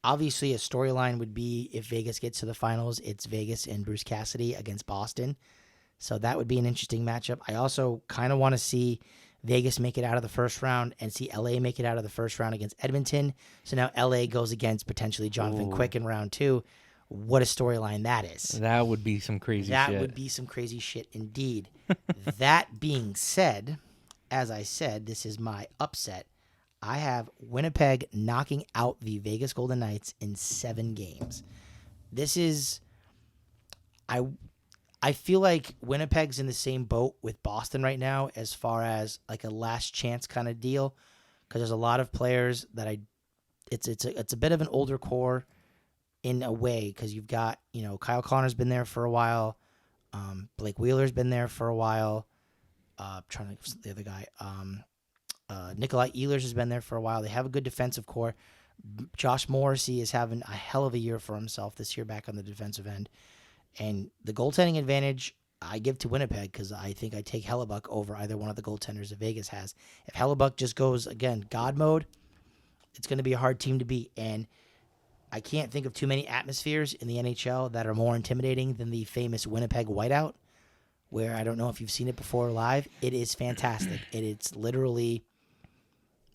Obviously, a storyline would be if Vegas gets to the finals, it's Vegas and Bruce Cassidy against Boston. So that would be an interesting matchup. I also kind of want to see Vegas make it out of the first round and see LA make it out of the first round against Edmonton. So now LA goes against potentially Jonathan Quick in round 2. What a storyline that is. That would be some crazy shit. That would be some crazy shit indeed. That being said, as I said, this is my upset. I have Winnipeg knocking out the Vegas Golden Knights in 7 games. This is... I feel like Winnipeg's in the same boat with Boston right now as far as like a last chance kind of deal, because there's a lot of players that it's a bit of an older core in a way, because you've got, Kyle Connor's been there for a while, Blake Wheeler's been there for a while, trying to think the other guy, Nikolai Ehlers has been there for a while. They have a good defensive core. Josh Morrissey is having a hell of a year for himself this year back on the defensive end. And the goaltending advantage I give to Winnipeg because I think I take Hellebuck over either one of the goaltenders that Vegas has. If Hellebuck just goes, again, God mode, it's going to be a hard team to beat. And I can't think of too many atmospheres in the NHL that are more intimidating than the famous Winnipeg whiteout, where I don't know if you've seen it before live. It is fantastic. It's literally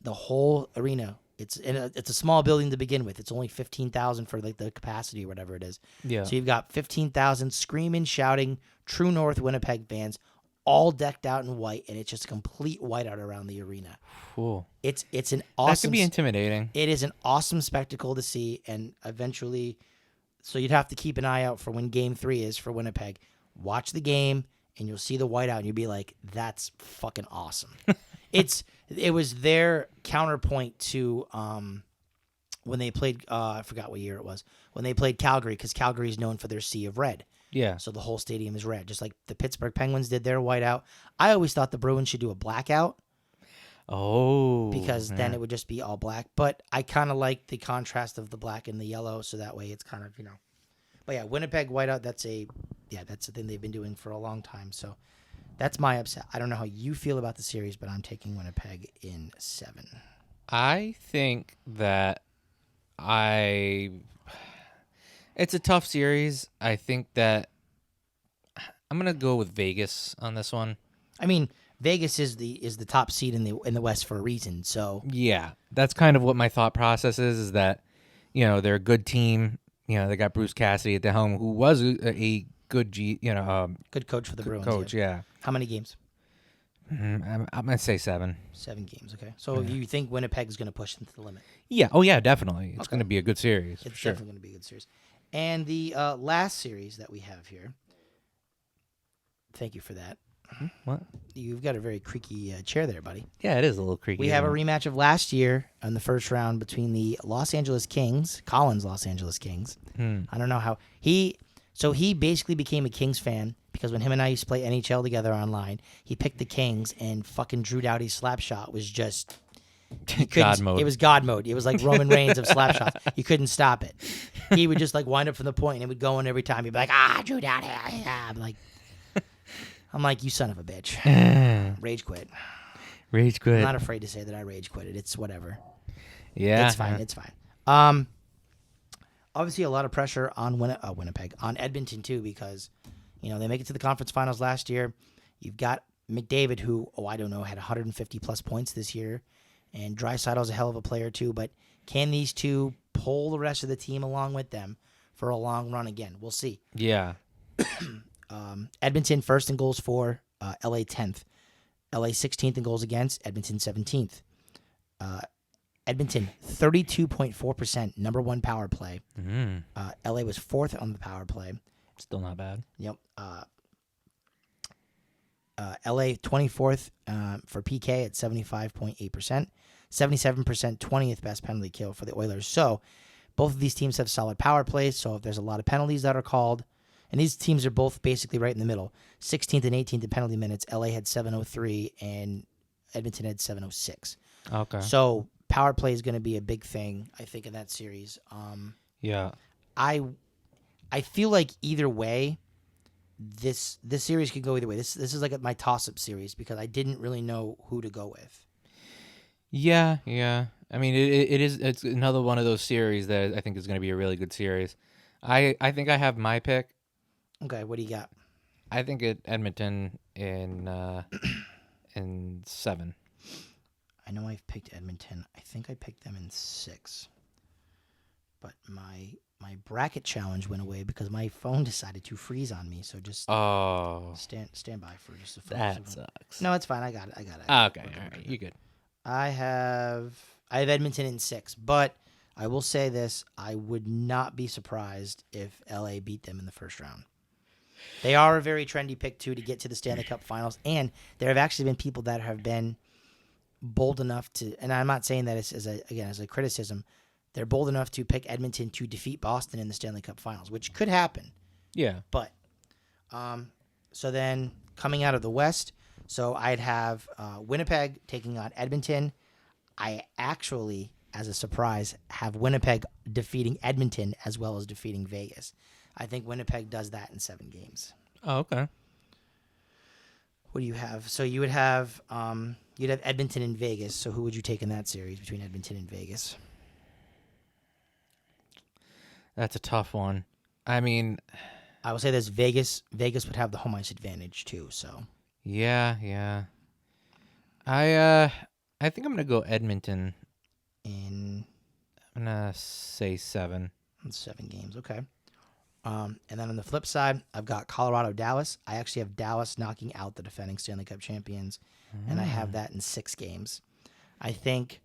the whole arena It's it's a small building to begin with. It's only 15,000 for like the capacity or whatever it is. Yeah. So you've got 15,000 screaming, shouting, true North Winnipeg fans, all decked out in white, and it's just a complete whiteout around the arena. Cool. It's an That awesome. could be intimidating. It is an awesome spectacle to see, and eventually, so you'd have to keep an eye out for when Game 3 is for Winnipeg. Watch the game, and you'll see the whiteout, and you'll be like, "That's fucking awesome." It was their counterpoint to when they played. I forgot what year it was when they played Calgary, because Calgary is known for their sea of red. Yeah. So the whole stadium is red, just like the Pittsburgh Penguins did their whiteout. I always thought the Bruins should do a blackout. Oh. Because then it would just be all black. But I kind of like the contrast of the black and the yellow, so that way it's kind of, But yeah, Winnipeg whiteout, that's the thing they've been doing for a long time. So that's my upset. I don't know how you feel about the series, but I'm taking Winnipeg in 7. I think that it's a tough series. I think that I'm gonna go with Vegas on this one. I mean, Vegas is the top seed in the West for a reason. So Yeah, that's kind of what my thought process is that, they're a good team. They got Bruce Cassidy at the helm, who was a good good coach for the Bruins. coach. Yeah. How many games? I'm gonna say 7. 7 games. Okay. So you think Winnipeg's going to push them to the limit? Yeah. Oh yeah, definitely. It's Okay. gonna be a good series. It's for sure. definitely going to be a good series. And the last series that we have here. Thank you for that. What? You've got a very creaky chair there, buddy. Yeah, it is a little creaky. We have a isn't it? rematch of last year in the first round between the Los Angeles Kings, Collins Los Angeles Kings. I don't know how he basically became a Kings fan because when him and I used to play NHL together online, he picked the Kings and fucking Drew Doughty's slap shot was just God mode. It was God mode. It was like Roman Reigns of slap shots. You couldn't stop it. He would just like wind up from the point and it would go in every time. He'd be like, Drew Doughty. I'm like, you son of a bitch. Rage quit. Rage quit. I'm not afraid to say that I rage quit it. It's whatever. Yeah, It's fine. It's fine. Obviously, a lot of pressure on Winnipeg, on Edmonton too, because they make it to the conference finals last year. You've got McDavid, who I don't know, had 150 plus points this year, and Draisaitl's a hell of a player too. But can these two pull the rest of the team along with them for a long run again? We'll see. Yeah. Edmonton first in goals for, LA 10th, LA 16th in goals against, Edmonton 17th. Edmonton 32.4%, number one power play. LA was 4th on the power play. Still not bad. Yep. LA 24th for PK at 75.8%, 77%, 20th best penalty kill for the Oilers. So both of these teams have solid power plays. So if there's a lot of penalties that are called, and these teams are both basically right in the middle, 16th and 18th in penalty minutes. LA had 703 and Edmonton had 706. Okay. So power play is going to be a big thing, I think, in that series. Yeah. I feel like either way, this series could go either way. This is like my toss-up series because I didn't really know who to go with. Yeah. I mean, it's another one of those series that I think is going to be a really good series. I think I have my pick. Okay, what do you got? I think Edmonton in 7. I know I've picked Edmonton. I think I picked them in 6. But my bracket challenge went away because my phone decided to freeze on me. So just stand by for just a few That sucks. No, it's fine. I got it. Okay, We're good, all we're right, good. you good. I have Edmonton in 6, but I will say this: I would not be surprised if LA beat them in the first round. They are a very trendy pick too to get to the Stanley Cup Finals, and there have actually been people that have been bold enough to, and I'm not saying that as a criticism, they're bold enough to pick Edmonton to defeat Boston in the Stanley Cup Finals, which could happen. Yeah. But, so then coming out of the West, so I'd have Winnipeg taking on Edmonton. I actually, as a surprise, have Winnipeg defeating Edmonton as well as defeating Vegas. I think Winnipeg does that in 7 games. Oh, okay. What do you have? So you would have you'd have Edmonton and Vegas. So who would you take in that series between Edmonton and Vegas? That's a tough one. I mean, I will say this: Vegas would have the home ice advantage too. So yeah. I think I'm gonna go Edmonton in I'm gonna say 7. 7 games. Okay. And then on the flip side, I've got Colorado, Dallas. I actually have Dallas knocking out the defending Stanley Cup champions, and I have that in 6 games. I think,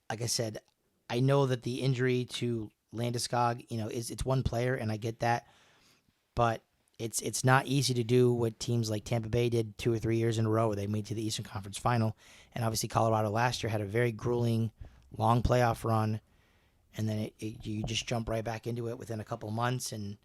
like I said, I know that the injury to Landeskog, it's one player, and I get that, but it's not easy to do what teams like Tampa Bay did 2 or 3 years in a row, where they made to the Eastern Conference Final, and obviously Colorado last year had a very grueling, long playoff run. And then you just jump right back into it within a couple of months, and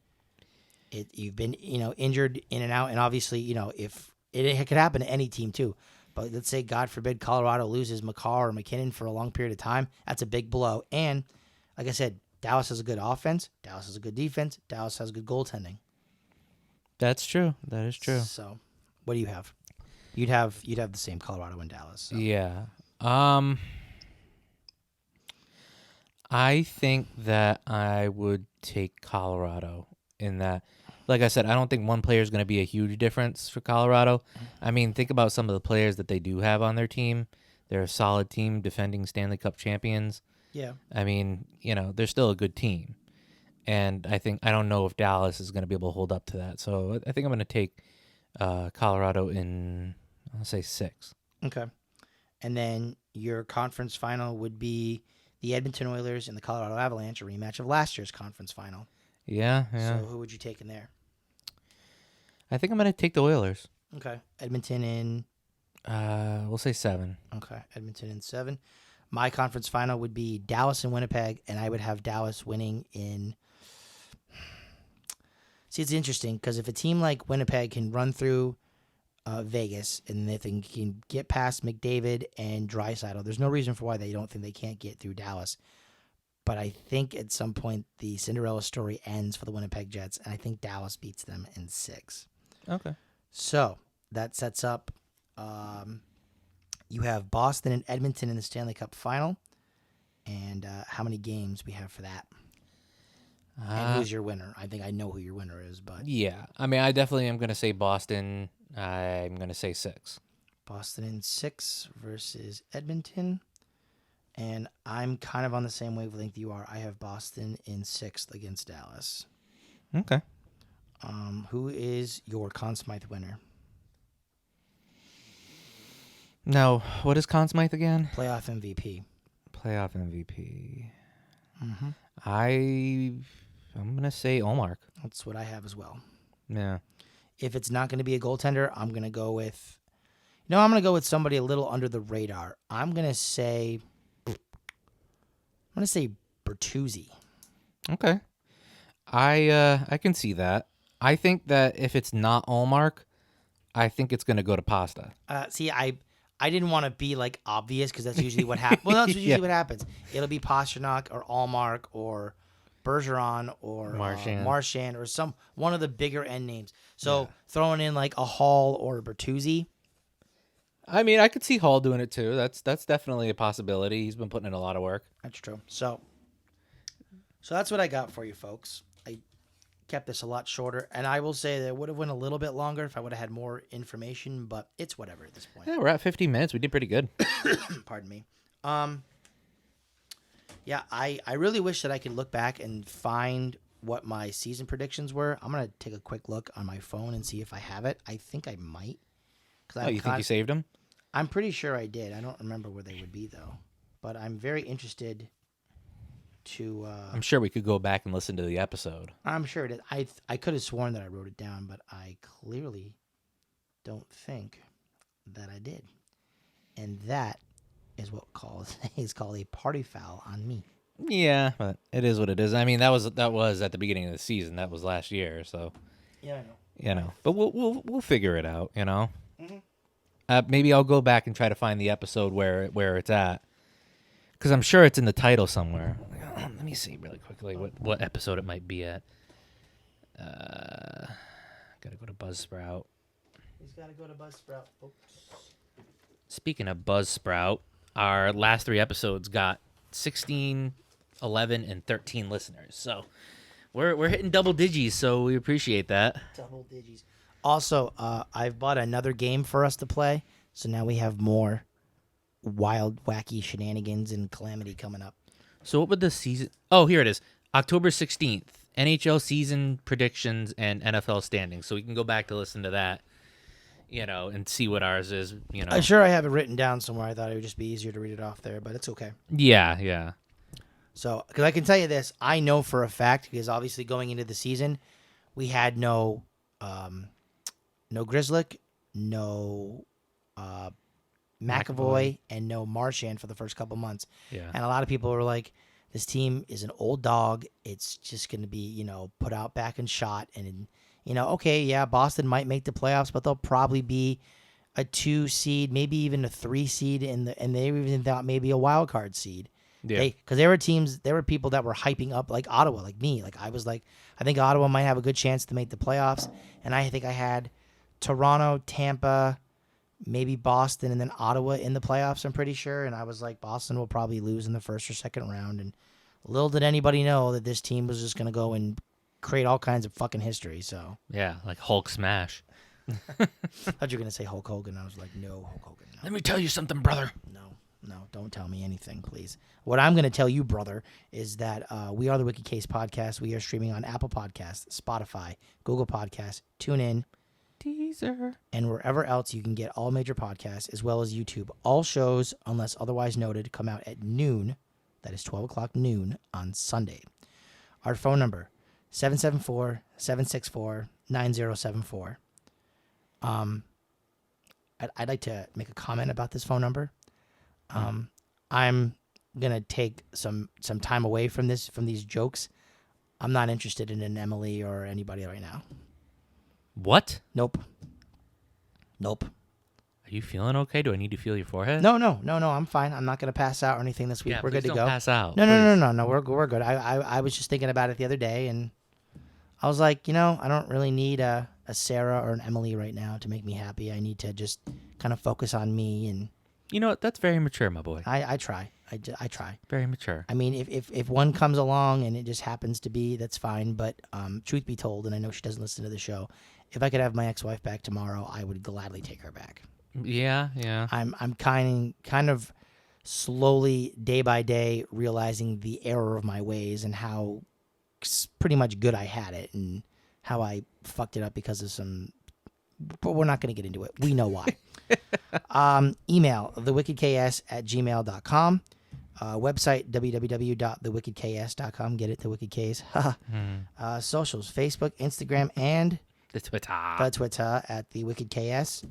you've been injured in and out. And obviously, if it could happen to any team too. But let's say, God forbid, Colorado loses McCarr or McKinnon for a long period of time. That's a big blow. And like I said, Dallas has a good offense. Dallas has a good defense. Dallas has good goaltending. That's true. That is true. So, what do you have? You'd have the same Colorado and Dallas. So. Yeah. I think that I would take Colorado in that. Like I said, I don't think one player is going to be a huge difference for Colorado. I mean, think about some of the players that they do have on their team. They're a solid team, defending Stanley Cup champions. Yeah. I mean, they're still a good team. And I don't know if Dallas is going to be able to hold up to that. So I think I'm going to take Colorado in, I'll say 6. Okay. And then your conference final would be the Edmonton Oilers and the Colorado Avalanche, a rematch of last year's conference final. Yeah. So who would you take in there? I think I'm going to take the Oilers. Okay. Edmonton in... we'll say 7. Okay. Edmonton in 7. My conference final would be Dallas and Winnipeg, and I would have Dallas winning in... See, it's interesting, because if a team like Winnipeg can run through Vegas, and if they can get past McDavid and Draisaitl, there's no reason for why they don't think they can't get through Dallas. But I think at some point the Cinderella story ends for the Winnipeg Jets, and I think Dallas beats them in 6. Okay. So that sets up. You have Boston and Edmonton in the Stanley Cup final, and how many games we have for that? And who's your winner? I think I know who your winner is, but yeah, I mean, I definitely am going to say Boston. I'm going to say 6. Boston in 6 versus Edmonton. And I'm kind of on the same wavelength you are. I have Boston in 6th against Dallas. Okay. Who is your Conn Smythe winner? Now, what is Conn Smythe again? Playoff MVP. Playoff MVP. Mm-hmm. I'm going to say Olmark. That's what I have as well. Yeah. If it's not going to be a goaltender, I'm going to go with... I'm going to go with somebody a little under the radar. I'm going to say Bertuzzi. Okay. I can see that. I think that if it's not Olmark, I think it's going to go to Pasta. See, I didn't want to be like obvious, because that's usually what happens. Well, that's usually what happens. It'll be Pasternak or Allmark or Bergeron or Marchand or one of the bigger end names. So throwing in like a Hall or a Bertuzzi. I mean, I could see Hall doing it too. That's definitely a possibility. He's been putting in a lot of work. That's true. So that's what I got for you, folks. I kept this a lot shorter, and I will say that it would have went a little bit longer if I would have had more information, but it's whatever at this point. Yeah, we're at 15 minutes. We did pretty good. Pardon me. Yeah, I really wish that I could look back and find what my season predictions were. I'm going to take a quick look on my phone and see if I have it. I think I might. You think you saved them? I'm pretty sure I did. I don't remember where they would be, though. But I'm very interested to... I'm sure we could go back and listen to the episode. I'm sure it is. I could have sworn that I wrote it down, but I clearly don't think that I did. And that is what is called a party foul on me. Yeah, but it is what it is. I mean, that was at the beginning of the season. That was last year, so... Yeah, I know. But we'll figure it out, Mm-hmm. Maybe I'll go back and try to find the episode where it's at, because I'm sure it's in the title somewhere. Let me see really quickly what episode it might be at. Gotta go to Buzzsprout. He's got to go to Buzzsprout, folks. Speaking of Buzzsprout, our last 3 episodes got 16, 11, and 13 listeners. So we're hitting double digis, so we appreciate that. Double digis. Also, I've bought another game for us to play, so now we have more wild, wacky shenanigans and calamity coming up. So what would the season? Oh, here it is. October 16th. NHL season predictions and NFL standings. So we can go back to listen to that, and see what ours is, I'm sure I have it written down somewhere. I thought it would just be easier to read it off there, but it's okay. Yeah. So, because I can tell you this, I know for a fact, because obviously going into the season, we had no Grizzlick, no McAvoy, and no Marchand for the first couple months. Yeah. And a lot of people were like, this team is an old dog. It's just going to be, put out back and shot. And, okay, yeah, Boston might make the playoffs, but they'll probably be a 2 seed, maybe even a 3 seed, and they even thought maybe a wild card seed. Yeah. Because there were people that were hyping up, like Ottawa, like me. Like I was like, I think Ottawa might have a good chance to make the playoffs. And I think I had Toronto, Tampa, maybe Boston, and then Ottawa in the playoffs, I'm pretty sure. And I was like, Boston will probably lose in the first or second round. And little did anybody know that this team was just going to go and create all kinds of fucking history. So Yeah, like Hulk smash. I thought you were going to say Hulk Hogan. I was like, no, Hulk Hogan. No, Let me tell you something, brother. no, don't tell me anything, please. What I'm going to tell you, brother, is that we are the Wicked Case Podcast. We are streaming on Apple Podcasts, Spotify, Google Podcasts, TuneIn, Teaser. and wherever else you can get all major podcasts, as well as YouTube. All shows, unless otherwise noted, come out at noon. That is 12 o'clock noon on Sunday. Our phone number, 774-764-9074. I'd like to make a comment about this phone number. I'm going to take some time away from these jokes. I'm not interested in an Emily or anybody right now. What? Nope. Are you feeling okay? Do I need to feel your forehead? No, I'm fine. I'm not going to pass out or anything this week. Yeah, We're good to don't go. pass out. No. We're good. I was just thinking about it the other day, and I was like, I don't really need a Sarah or an Emily right now to make me happy. I need to just kind of focus on me, and You know what? That's very mature, my boy. I try. I try. Very mature. I mean, if one comes along and it just happens to be, that's fine. But truth be told, and I know she doesn't listen to the show, if I could have my ex-wife back tomorrow, I would gladly take her back. Yeah. I'm kind of slowly, day by day, realizing the error of my ways and how pretty much good I had it and how I fucked it up because of some. But we're not going to get into it. We know why. Email thewickedks@gmail.com. Website www.thewickedks.com. Get it, The Wicked Ks. Socials: Facebook, Instagram, and The Twitter. at The Wicked KS.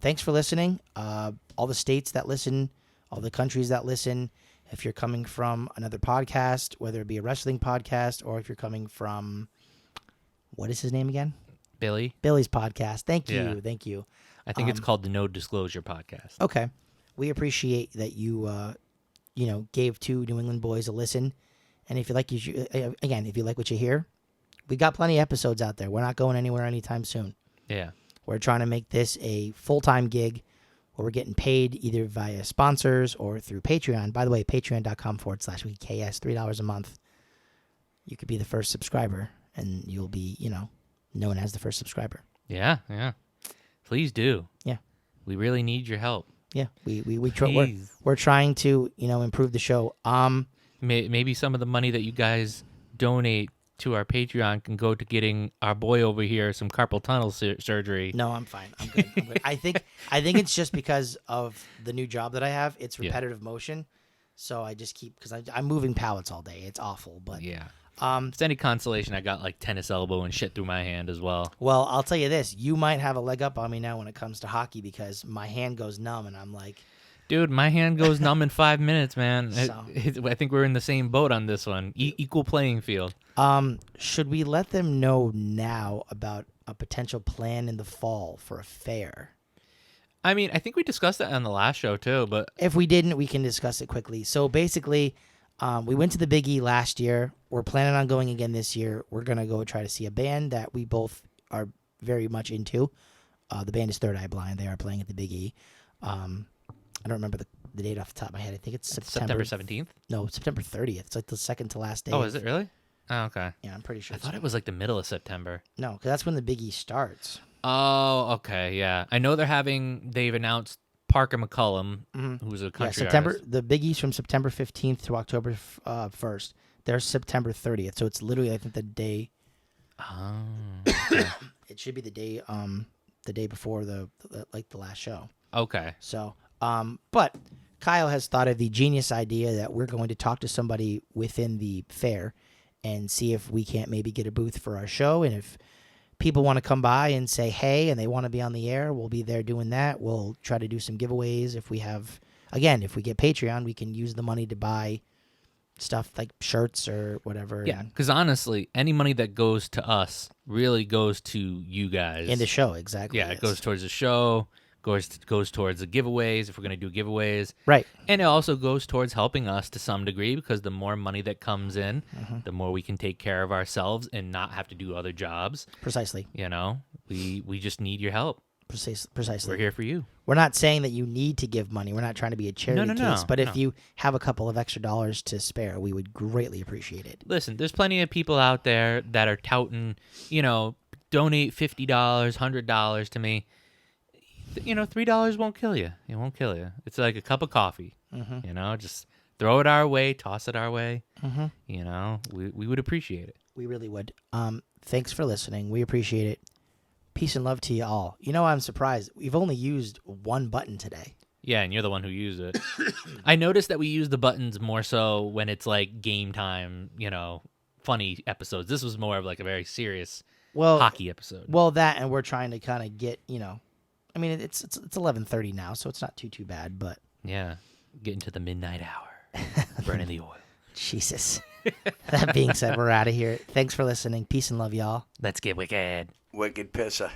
Thanks for listening. All the states that listen, all the countries that listen. If you're coming from another podcast, whether it be a wrestling podcast or if you're coming from, what is his name again? Billy's podcast. Thank you. I think it's called the No Disclosure Podcast. Okay. We appreciate that you, gave two New England boys a listen. And if you like, if you like what you hear, we got plenty of episodes out there. We're not going anywhere anytime soon. Yeah. We're trying to make this a full-time gig where we're getting paid either via sponsors or through Patreon. By the way, patreon.com/WickedKS, $3 a month. You could be the first subscriber, and you'll be, known as the first subscriber. Yeah. Please do. Yeah. We really need your help. Yeah. We're trying to, improve the show. Maybe some of the money that you guys donate to our Patreon can go to getting our boy over here some carpal tunnel surgery. No, I'm fine. I'm good. I think it's just because of the new job that I have. It's repetitive motion, so I just keep because I'm moving pallets all day. It's awful, but yeah. If it's any consolation, I got like tennis elbow and shit through my hand as well. Well, I'll tell you this: you might have a leg up on me now when it comes to hockey because my hand goes numb, and I'm like, dude, my hand goes numb in 5 minutes, man. So. I think we're in the same boat on this one. Equal playing field. Should we let them know now about a potential plan in the fall for a fair? I mean, I think we discussed that on the last show too, but if we didn't, we can discuss it quickly. So basically, we went to the Big E last year. We're planning on going again this year. We're going to go try to see a band that we both are very much into. The band is Third Eye Blind. They are playing at the Big E. I don't remember the date off the top of my head. I think it's September 17th? No, September 30th. It's like the second to last day. Oh, is it really? Oh, okay. Yeah, I'm pretty sure. I thought it was like the middle of September. No, because that's when the Big E starts. Oh, okay, yeah. I know they've announced Parker McCullum, who's a country artist. The Biggies from September 15th to October 1st. They're September 30th, so it's literally I think the day. Oh. It should be the day before the last show. Okay. So, but Kyle has thought of the genius idea that we're going to talk to somebody within the fair and see if we can't maybe get a booth for our show. And if people want to come by and say, hey, and they want to be on the air, we'll be there doing that. We'll try to do some giveaways. If we get Patreon, we can use the money to buy stuff like shirts or whatever. Yeah, because honestly, any money that goes to us really goes to you guys. In the show, exactly. Yeah, it goes towards the show, goes towards the giveaways if we're going to do giveaways. Right. And it also goes towards helping us to some degree because the more money that comes in, the more we can take care of ourselves and not have to do other jobs. Precisely. You know, we just need your help. Precisely. We're here for you. We're not saying that you need to give money. We're not trying to be a charity case. But if you have a couple of extra dollars to spare, we would greatly appreciate it. Listen, there's plenty of people out there that are touting, donate $50, $100 to me. $3 won't kill you. It won't kill you. It's like a cup of coffee. Just throw it our way, toss it our way. We would appreciate it. We really would. Thanks for listening. We appreciate it. Peace and love to you all. I'm surprised. We've only used one button today. Yeah, and you're the one who used it. I noticed that we use the buttons more so when it's like game time, funny episodes. This was more of like a very serious hockey episode. Well, that, and we're trying to kind of get, I mean, it's 11:30 now, so it's not too bad, but. Yeah, getting to the midnight hour, burning the oil. Jesus. That being said, we're out of here. Thanks for listening. Peace and love, y'all. Let's get wicked. Wicked pisser.